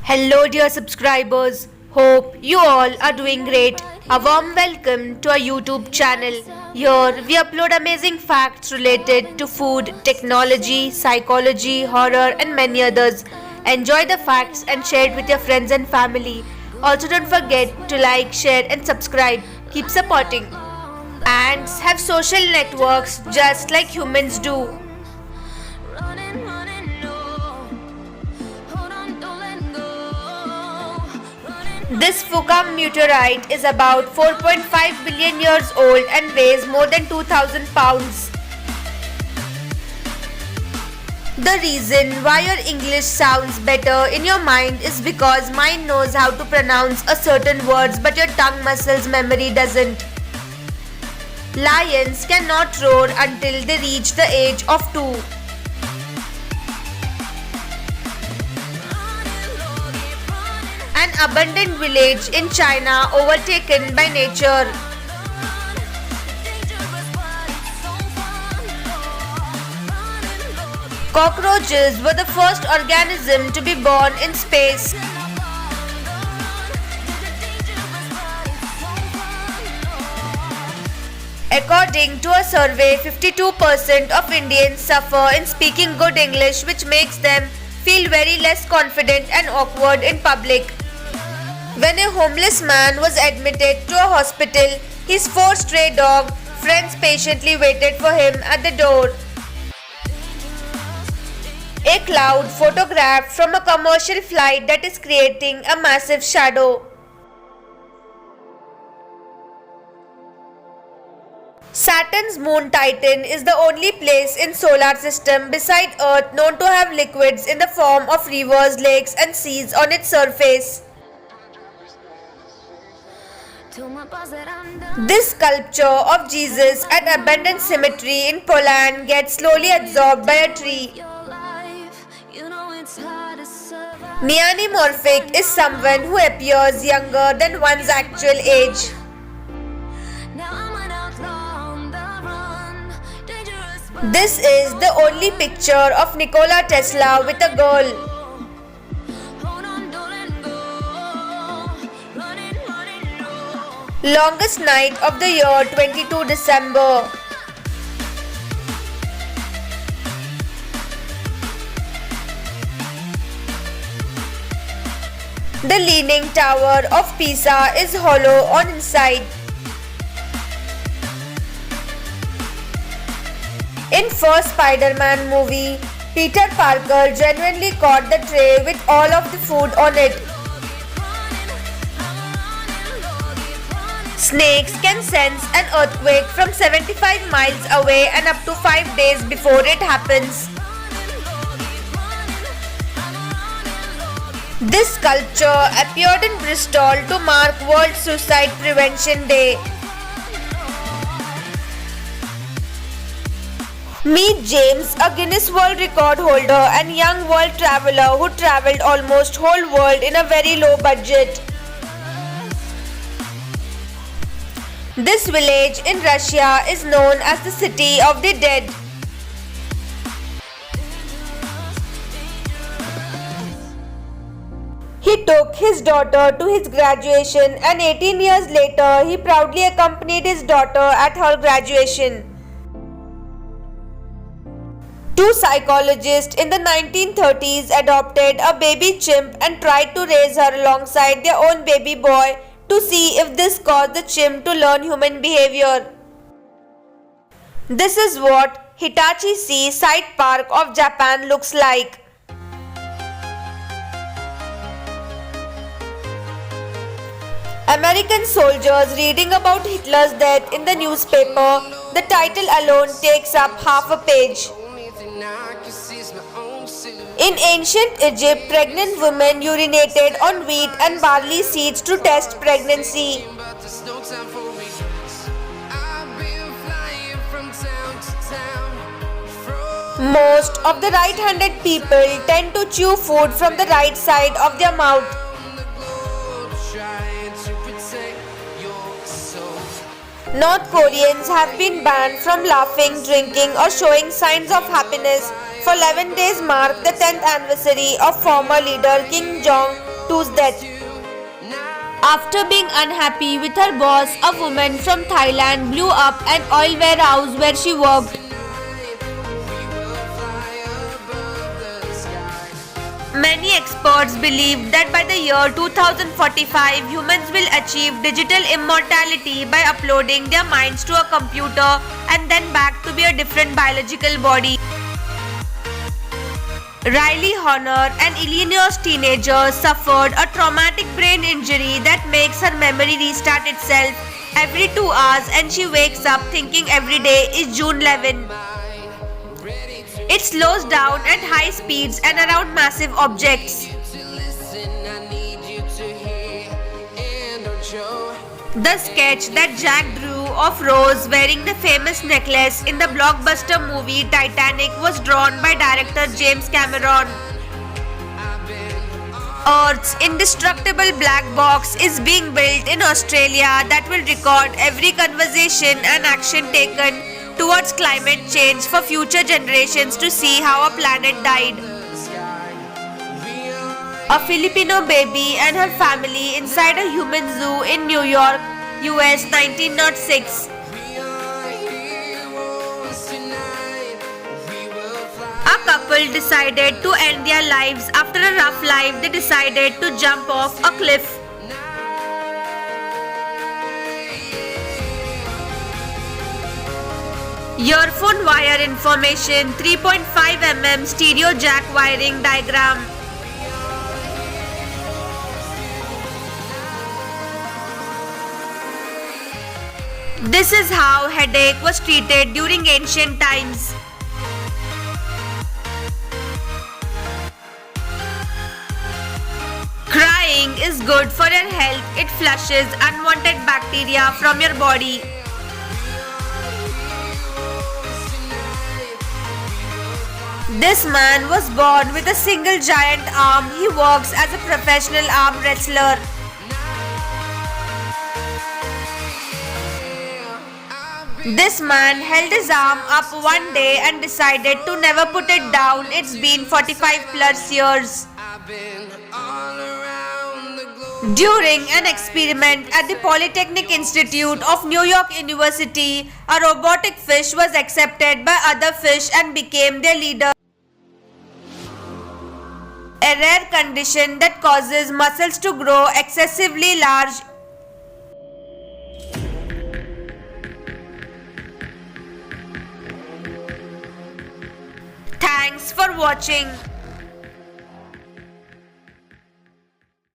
Hello, dear subscribers. Hope you all are doing great. A warm welcome to our YouTube channel. Here we upload amazing facts related to food, technology, psychology, horror, and many others. Enjoy the facts and share it with your friends and family. Also, don't forget to like, share, and subscribe. Keep supporting. Ants have social networks just like humans do. This Fuka meteorite is about 4.5 billion years old and weighs more than 2000 pounds. The reason why your English sounds better in your mind is because mind knows how to pronounce a certain words but your tongue muscles memory doesn't. Lions cannot roar until they reach the age of 2. An abundant village in China overtaken by nature. Cockroaches were the first organism to be born in space. According to a survey, 52% of Indians suffer in speaking good English, which makes them feel very less confident and awkward in public. When a homeless man was admitted to a hospital, his 4 stray dog friends patiently waited for him at the door. A cloud photographed from a commercial flight that is creating a massive shadow. Saturn's moon Titan is the only place in solar system beside Earth known to have liquids in the form of rivers, lakes and seas on its surface. This sculpture of Jesus at Abundance Cemetery in Poland gets slowly absorbed by a tree. Neanimorphic is someone who appears younger than one's actual age. This is the only picture of Nikola Tesla with a girl. Longest night of the year, 22 December. The Leaning Tower of Pisa is hollow on inside. In first Spider-Man movie, Peter Parker genuinely caught the tray with all of the food on it. Snakes can sense an earthquake from 75 miles away and up to 5 days before it happens. This sculpture appeared in Bristol to mark World Suicide Prevention Day. Meet James, a Guinness World Record holder and young world traveler who travelled almost whole world in a very low budget. This village in Russia is known as the City of the Dead. He took his daughter to his graduation and 18 years later he proudly accompanied his daughter at her graduation. 2 psychologists in the 1930s adopted a baby chimp and tried to raise her alongside their own baby boy to see if this caused the chimp to learn human behavior. This is what Hitachi-C Side Park of Japan looks like. American soldiers reading about Hitler's death in the newspaper, the title alone takes up half a page. In ancient Egypt, pregnant women urinated on wheat and barley seeds to test pregnancy. Most of the right-handed people tend to chew food from the right side of their mouth. North Koreans have been banned from laughing, drinking or showing signs of happiness for 11 days mark the 10th anniversary of former leader Kim Jong to death. After being unhappy with her boss, a woman from Thailand blew up an oil warehouse where she worked. Many experts believe that by the year 2045, humans will achieve digital immortality by uploading their minds to a computer and then back to be a different biological body. Riley Honor, an Illinois teenager, suffered a traumatic brain injury that makes her memory restart itself every 2 hours, and she wakes up thinking every day is June 11. It slows down at high speeds and around massive objects. The sketch that Jack drew of Rose wearing the famous necklace in the blockbuster movie Titanic was drawn by director James Cameron. Earth's indestructible black box is being built in Australia that will record every conversation and action taken towards climate change for future generations to see how our planet died. A Filipino baby and her family inside a human zoo in New York, US 1906. A couple decided to end their lives after a rough life. They decided to jump off a cliff. Earphone wire information, 3.5 mm stereo jack wiring diagram. This is how headache was treated during ancient times. Crying is good for your health. It flushes unwanted bacteria from your body. This man was born with a single giant arm. He works as a professional arm wrestler. This man held his arm up one day and decided to never put it down. It's been 45 plus years. During an experiment at the Polytechnic Institute of New York University, a robotic fish was accepted by other fish and became their leader. A rare condition that causes muscles to grow excessively large. Thanks for watching.